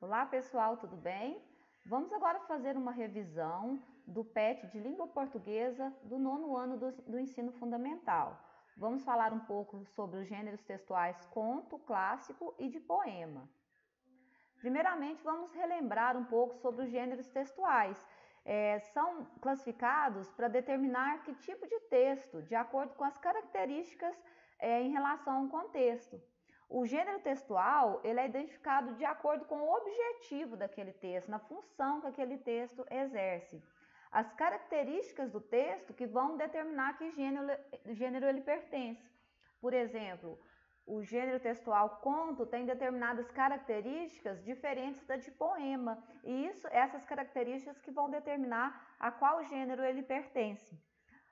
Olá pessoal, tudo bem? Vamos agora fazer uma revisão do PET de Língua Portuguesa do nono ano do ensino fundamental. Vamos falar um pouco sobre os gêneros textuais conto, clássico e de poema. Primeiramente, vamos relembrar um pouco sobre os gêneros textuais. São classificados para determinar que tipo de texto, de acordo com as características em relação a um contexto. O gênero textual ele é identificado de acordo com o objetivo daquele texto, na função que aquele texto exerce. As características do texto que vão determinar que gênero ele pertence. Por exemplo, o gênero textual conto tem determinadas características diferentes da de poema, e essas características que vão determinar a qual gênero ele pertence.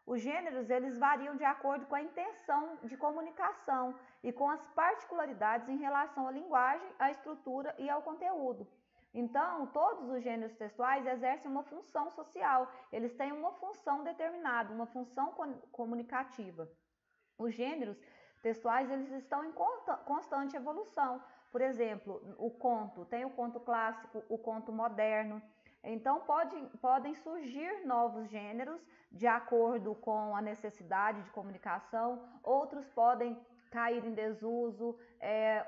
Os gêneros eles variam de acordo com a intenção de comunicação e com as particularidades em relação à linguagem, à estrutura e ao conteúdo. Então, todos os gêneros textuais exercem uma função social, eles têm uma função determinada, uma função comunicativa. Os gêneros textuais eles estão em constante evolução. Por exemplo, o conto, tem o conto clássico, o conto moderno. Então, podem surgir novos gêneros de acordo com a necessidade de comunicação, outros podem cair em desuso.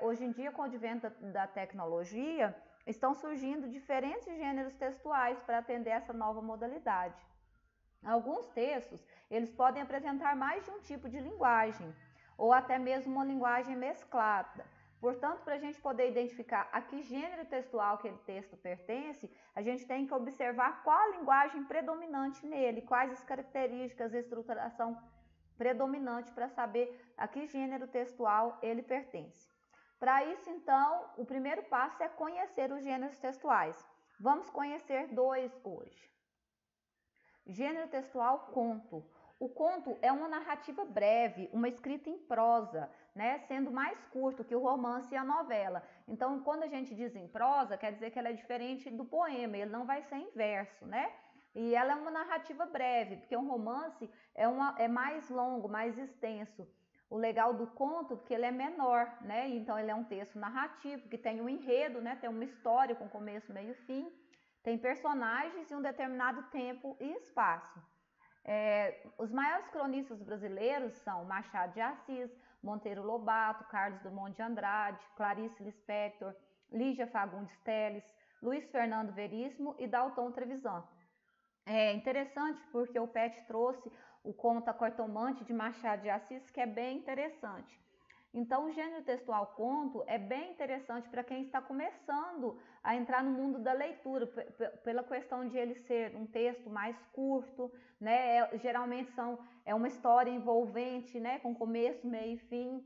Hoje em dia, com o advento da tecnologia, estão surgindo diferentes gêneros textuais para atender essa nova modalidade. Alguns textos, eles podem apresentar mais de um tipo de linguagem, ou até mesmo uma linguagem mesclada. Portanto, para a gente poder identificar a que gênero textual aquele texto pertence, a gente tem que observar qual a linguagem predominante nele, quais as características, a estruturação predominante para saber a que gênero textual ele pertence. Para isso, então, o primeiro passo é conhecer os gêneros textuais. Vamos conhecer dois hoje. Gênero textual conto. O conto é uma narrativa breve, uma escrita em prosa, né, sendo mais curto que o romance e a novela. Então, quando a gente diz em prosa, quer dizer que ela é diferente do poema, ele não vai ser em verso, né? E ela é uma narrativa breve, porque um romance é mais longo, mais extenso. O legal do conto, porque ele é menor, né? Então, ele é um texto narrativo, que tem um enredo, né? Tem uma história com começo, meio e fim. Tem personagens em um determinado tempo e espaço. Os maiores cronistas brasileiros são Machado de Assis, Monteiro Lobato, Carlos Drummond de Andrade, Clarice Lispector, Lígia Fagundes Telles, Luiz Fernando Veríssimo e Dalton Trevisan. É interessante porque o PET trouxe o conto A Cartomante de Machado de Assis, que é bem interessante. Então, o gênero textual conto é bem interessante para quem está começando a entrar no mundo da leitura, pela questão de ele ser um texto mais curto, né? Geralmente é uma história envolvente, né? Com começo, meio e fim.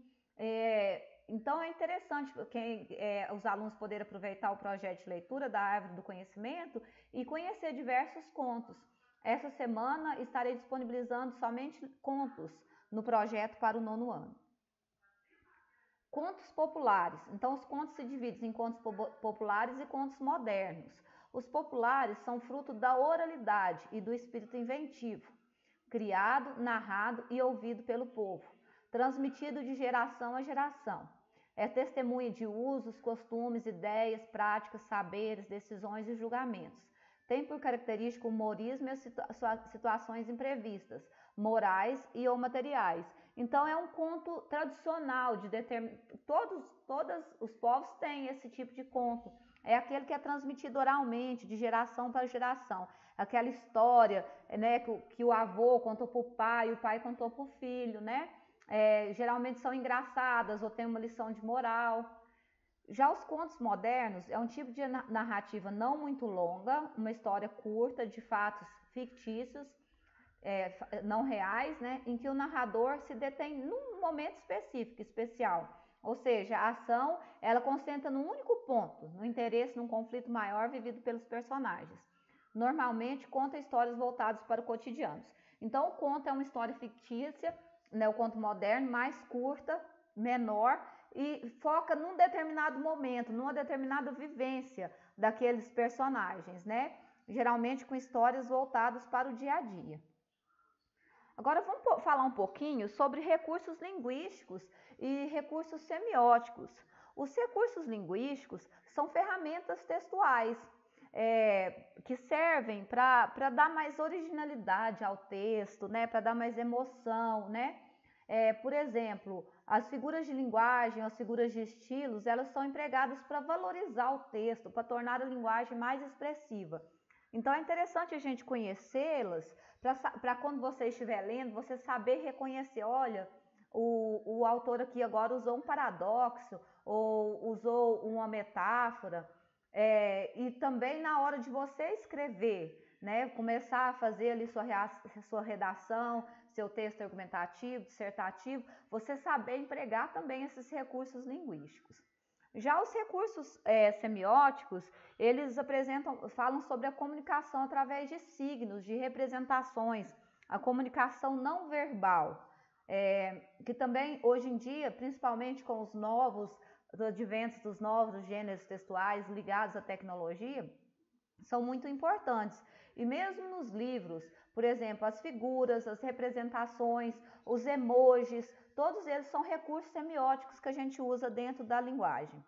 Então, é interessante os alunos poderem aproveitar o projeto de leitura da Árvore do Conhecimento e conhecer diversos contos. Essa semana estarei disponibilizando somente contos no projeto para o nono ano. Contos populares. Então, os contos se dividem em contos populares e contos modernos. Os populares são fruto da oralidade e do espírito inventivo, criado, narrado e ouvido pelo povo, transmitido de geração a geração. É testemunha de usos, costumes, ideias, práticas, saberes, decisões e julgamentos. Tem por característica o humorismo e as situações imprevistas, morais e ou materiais. Então, é um conto tradicional, todos os povos têm esse tipo de conto. É aquele que é transmitido oralmente, de geração para geração. Aquela história, né, que o avô contou para o pai contou para o filho, né? Geralmente são engraçadas ou tem uma lição de moral. Já os contos modernos é um tipo de narrativa não muito longa, uma história curta de fatos fictícios, não reais, né, em que o narrador se detém num momento específico, especial. Ou seja, a ação ela concentra num único ponto, no interesse num conflito maior vivido pelos personagens. Normalmente conta histórias voltadas para o cotidiano. Então, o conto é uma história fictícia, né, o conto moderno, mais curta, menor, e foca num determinado momento, numa determinada vivência daqueles personagens, né? Geralmente com histórias voltadas para o dia a dia. Agora vamos falar um pouquinho sobre recursos linguísticos e recursos semióticos. Os recursos linguísticos são ferramentas textuais que servem para dar mais originalidade ao texto, né? Para dar mais emoção, né? Por exemplo, as figuras de linguagem, as figuras de estilos, elas são empregadas para valorizar o texto, para tornar a linguagem mais expressiva. Então é interessante a gente conhecê-las para quando você estiver lendo, você saber reconhecer, olha, o autor aqui agora usou um paradoxo ou usou uma metáfora, e também na hora de você escrever, né, começar a fazer ali sua redação, seu texto argumentativo, dissertativo, você saber empregar também esses recursos linguísticos. Já os recursos semióticos, eles falam sobre a comunicação através de signos, de representações, a comunicação não verbal, que também hoje em dia, principalmente com os adventos dos novos gêneros textuais ligados à tecnologia, são muito importantes. E mesmo nos livros, por exemplo, as figuras, as representações, os emojis, todos eles são recursos semióticos que a gente usa dentro da linguagem.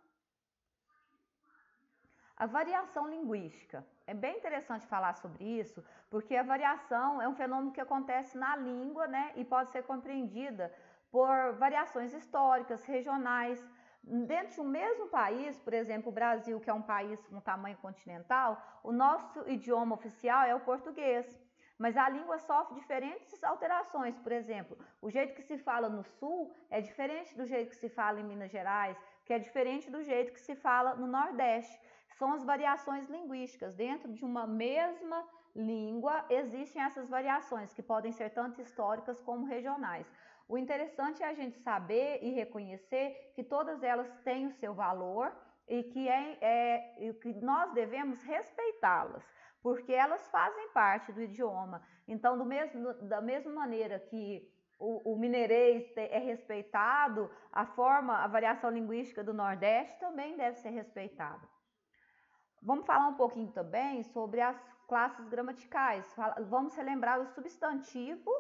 A variação linguística. É bem interessante falar sobre isso, porque a variação é um fenômeno que acontece na língua, né, e pode ser compreendida por variações históricas, regionais. Dentro de um mesmo país, por exemplo, o Brasil, que é um país com tamanho continental, o nosso idioma oficial é o português. Mas a língua sofre diferentes alterações. Por exemplo, o jeito que se fala no Sul é diferente do jeito que se fala em Minas Gerais, que é diferente do jeito que se fala no Nordeste. São as variações linguísticas. Dentro de uma mesma língua existem essas variações, que podem ser tanto históricas como regionais. O interessante é a gente saber e reconhecer que todas elas têm o seu valor e que nós devemos respeitá-las, porque elas fazem parte do idioma. Então, da mesma maneira que o mineirês é respeitado, a variação linguística do Nordeste também deve ser respeitada. Vamos falar um pouquinho também sobre as classes gramaticais. Vamos relembrar o substantivo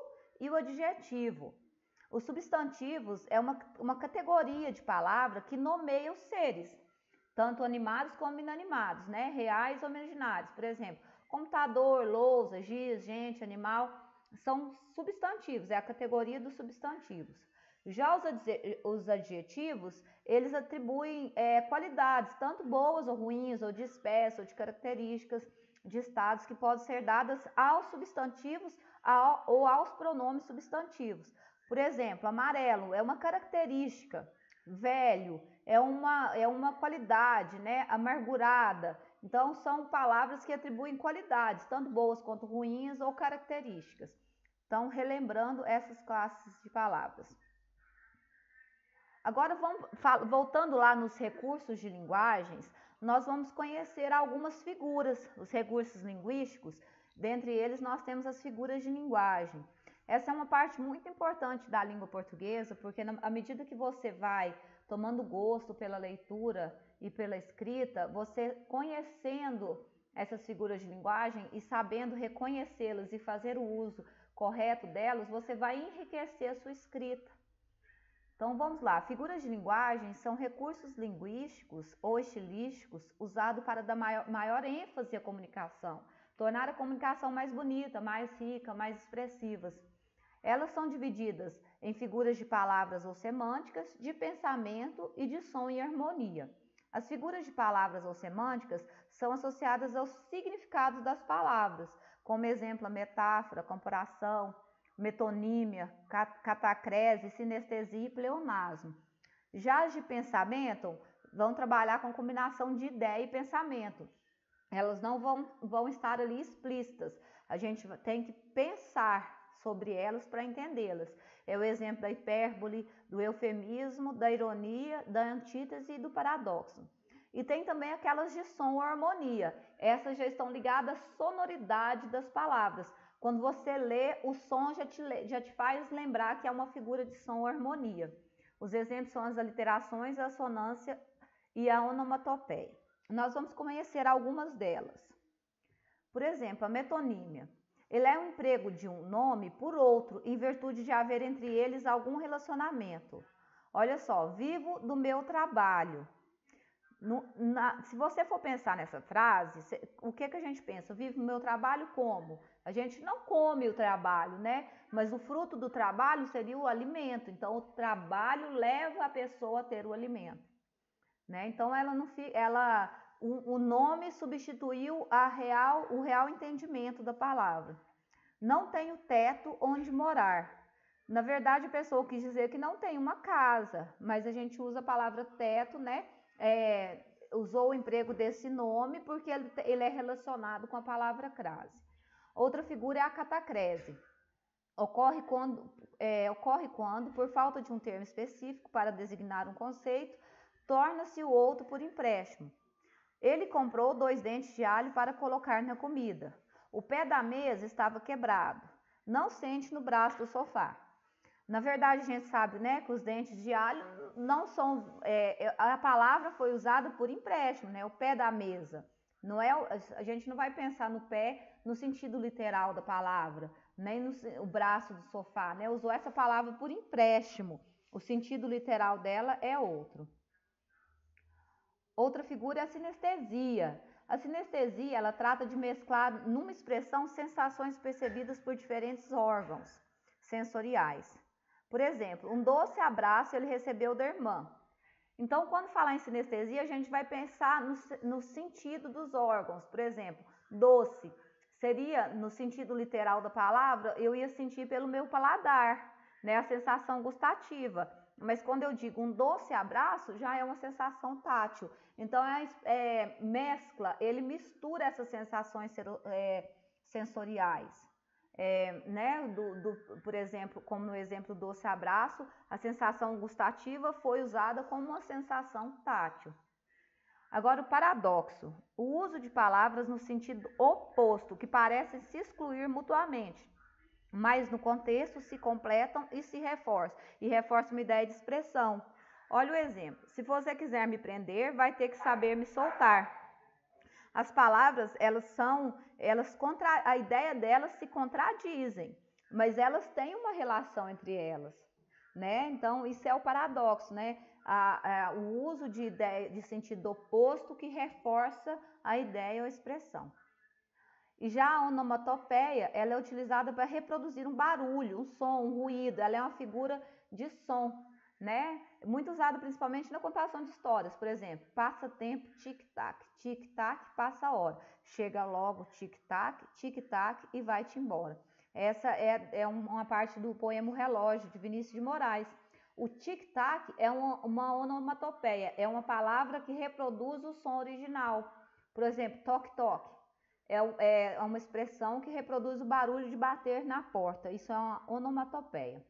e o adjetivo. Os substantivos é uma categoria de palavra que nomeia os seres, tanto animados como inanimados, né? Reais ou imaginários. Por exemplo, computador, lousa, giz, gente, animal, são substantivos, é a categoria dos substantivos. Já os adjetivos, eles atribuem qualidades, tanto boas ou ruins, ou de espécie, ou de características, de estados, que podem ser dadas aos substantivos ou aos pronomes substantivos. Por exemplo, amarelo é uma característica, velho é uma qualidade, né? Amargurada. Então, são palavras que atribuem qualidades, tanto boas quanto ruins ou características. Então, relembrando essas classes de palavras. Agora, voltando lá nos recursos de linguagens, nós vamos conhecer algumas figuras, os recursos linguísticos. Dentre eles, nós temos as figuras de linguagem. Essa é uma parte muito importante da língua portuguesa, porque à medida que você vai tomando gosto pela leitura e pela escrita, você conhecendo essas figuras de linguagem e sabendo reconhecê-las e fazer o uso correto delas, você vai enriquecer a sua escrita. Então vamos lá, figuras de linguagem são recursos linguísticos ou estilísticos usados para dar maior ênfase à comunicação, tornar a comunicação mais bonita, mais rica, mais expressivas. Elas são divididas em figuras de palavras ou semânticas, de pensamento e de som e harmonia. As figuras de palavras ou semânticas são associadas aos significados das palavras, como exemplo a metáfora, comparação, metonímia, catacrese, sinestesia e pleonasmo. Já as de pensamento vão trabalhar com combinação de ideia e pensamento. Elas não vão estar ali explícitas. A gente tem que pensar sobre elas para entendê-las. É o exemplo da hipérbole, do eufemismo, da ironia, da antítese e do paradoxo. E tem também aquelas de som ou harmonia. Essas já estão ligadas à sonoridade das palavras. Quando você lê, o som já te faz lembrar que é uma figura de som ou harmonia. Os exemplos são as aliterações, a assonância e a onomatopeia. Nós vamos conhecer algumas delas. Por exemplo, a metonímia. Ele é um emprego de um nome por outro, em virtude de haver entre eles algum relacionamento. Olha só, vivo do meu trabalho. Se você for pensar nessa frase, o que a gente pensa? Vivo do meu trabalho como? A gente não come o trabalho, né? Mas o fruto do trabalho seria o alimento. Então, o trabalho leva a pessoa a ter o alimento, né? Então, o nome substituiu o real entendimento da palavra. Não tenho teto onde morar. Na verdade, a pessoa quis dizer que não tem uma casa, mas a gente usa a palavra teto, né? Usou o emprego desse nome porque ele é relacionado com a palavra crase. Outra figura é a catacrese. Ocorre quando, por falta de um termo específico para designar um conceito, torna-se o outro por empréstimo. Ele comprou 2 dentes de alho para colocar na comida. O pé da mesa estava quebrado. Não sente no braço do sofá. Na verdade, a gente sabe, né, que os dentes de alho não são... a palavra foi usada por empréstimo, né? O pé da mesa. Não é, a gente não vai pensar no pé no sentido literal da palavra, nem no braço do sofá, né? Usou essa palavra por empréstimo. O sentido literal dela é outro. Outra figura é a sinestesia. A sinestesia, ela trata de mesclar numa expressão sensações percebidas por diferentes órgãos sensoriais. Por exemplo, um doce abraço ele recebeu da irmã. Então, quando falar em sinestesia, a gente vai pensar no sentido dos órgãos. Por exemplo, doce seria, no sentido literal da palavra, eu ia sentir pelo meu paladar, né, a sensação gustativa. Mas quando eu digo um doce abraço, já é uma sensação tátil. Então, mescla, ele mistura essas sensações sensoriais. Né? Por exemplo, como no exemplo do doce abraço, a sensação gustativa foi usada como uma sensação tátil. Agora, o paradoxo, o uso de palavras no sentido oposto, que parecem se excluir mutuamente, mas no contexto se completam e se reforçam, e reforçam uma ideia de expressão. Olha o exemplo, se você quiser me prender, vai ter que saber me soltar. As palavras, a ideia delas se contradizem, mas elas têm uma relação entre elas, né? Então, isso é o paradoxo, né? O uso de ideia de sentido oposto que reforça a ideia ou a expressão. E já a onomatopeia, ela é utilizada para reproduzir um barulho, um som, um ruído, ela é uma figura de som, né? Muito usada principalmente na contação de histórias, por exemplo, passa tempo, tic-tac, passa a hora, chega logo, tic-tac e vai-te embora. Essa é uma parte do poema O Relógio, de Vinícius de Moraes. O tic-tac é uma onomatopeia, é uma palavra que reproduz o som original. Por exemplo, toque-toque. É uma expressão que reproduz o barulho de bater na porta. Isso é uma onomatopeia.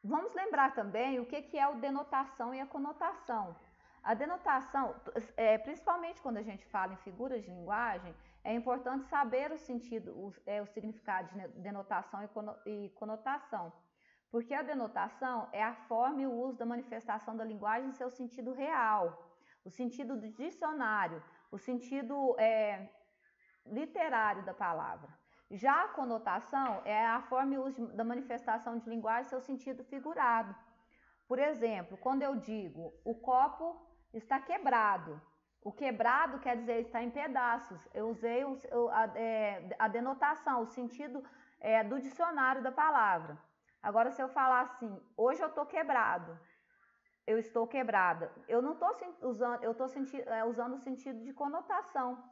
Vamos lembrar também o que é a denotação e a conotação. A denotação, principalmente quando a gente fala em figuras de linguagem, é importante saber o sentido, o significado de denotação e conotação. Porque a denotação é a forma e o uso da manifestação da linguagem em seu sentido real, o sentido do dicionário, o sentido literário da palavra. Já a conotação é a forma e uso da manifestação de linguagem em seu sentido figurado. Por exemplo, quando eu digo o copo está quebrado, o quebrado quer dizer está em pedaços. Eu usei a denotação, o sentido do dicionário da palavra. Agora, se eu falar assim, hoje eu estou quebrado, eu estou quebrada, eu não estou usando, eu estou usando o sentido de conotação,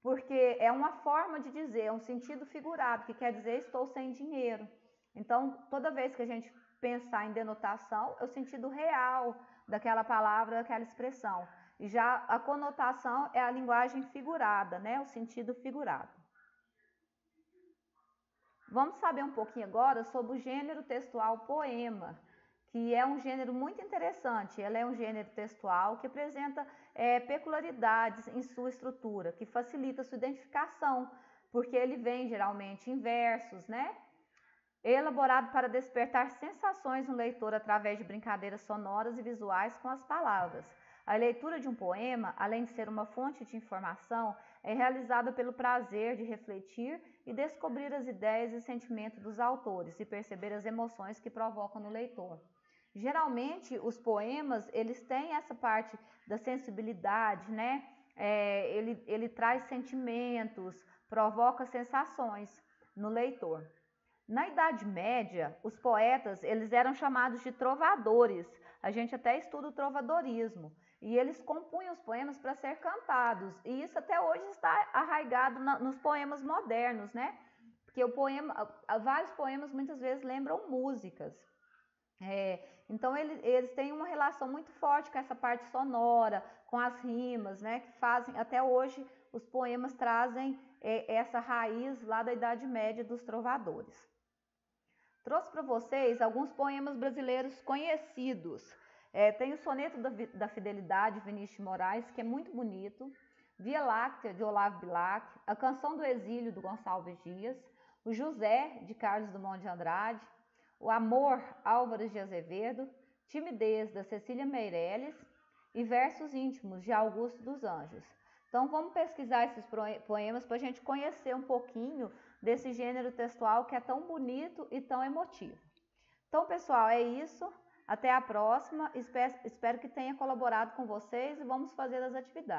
porque é uma forma de dizer, é um sentido figurado, que quer dizer estou sem dinheiro. Então, toda vez que a gente pensar em denotação, é o sentido real daquela palavra, daquela expressão. E já a conotação é a linguagem figurada, né? O sentido figurado. Vamos saber um pouquinho agora sobre o gênero textual poema, que é um gênero muito interessante. Ele é um gênero textual que apresenta peculiaridades em sua estrutura, que facilita sua identificação, porque ele vem geralmente em versos, né? Elaborado para despertar sensações no leitor através de brincadeiras sonoras e visuais com as palavras. A leitura de um poema, além de ser uma fonte de informação, é realizada pelo prazer de refletir e descobrir as ideias e sentimentos dos autores e perceber as emoções que provocam no leitor. Geralmente, os poemas, eles têm essa parte da sensibilidade, né? Ele traz sentimentos, provoca sensações no leitor. Na Idade Média, os poetas, eles eram chamados de trovadores. A gente até estuda o trovadorismo. E eles compunham os poemas para ser cantados. E isso até hoje está arraigado nos poemas modernos, né? Porque vários poemas muitas vezes lembram músicas. Então eles têm uma relação muito forte com essa parte sonora, com as rimas, né? Que fazem, até hoje, os poemas trazem essa raiz lá da Idade Média dos trovadores. Trouxe para vocês alguns poemas brasileiros conhecidos. Tem o Soneto da Fidelidade, Vinícius de Moraes, que é muito bonito. Via Láctea, de Olavo Bilac. A Canção do Exílio, do Gonçalves Dias. O José, de Carlos Drummond de Andrade. O Amor, Álvares de Azevedo. Timidez, da Cecília Meirelles. E Versos Íntimos, de Augusto dos Anjos. Então vamos pesquisar esses poemas para a gente conhecer um pouquinho desse gênero textual que é tão bonito e tão emotivo. Então, pessoal, é isso. Até a próxima. Espero que tenha colaborado com vocês e vamos fazer as atividades.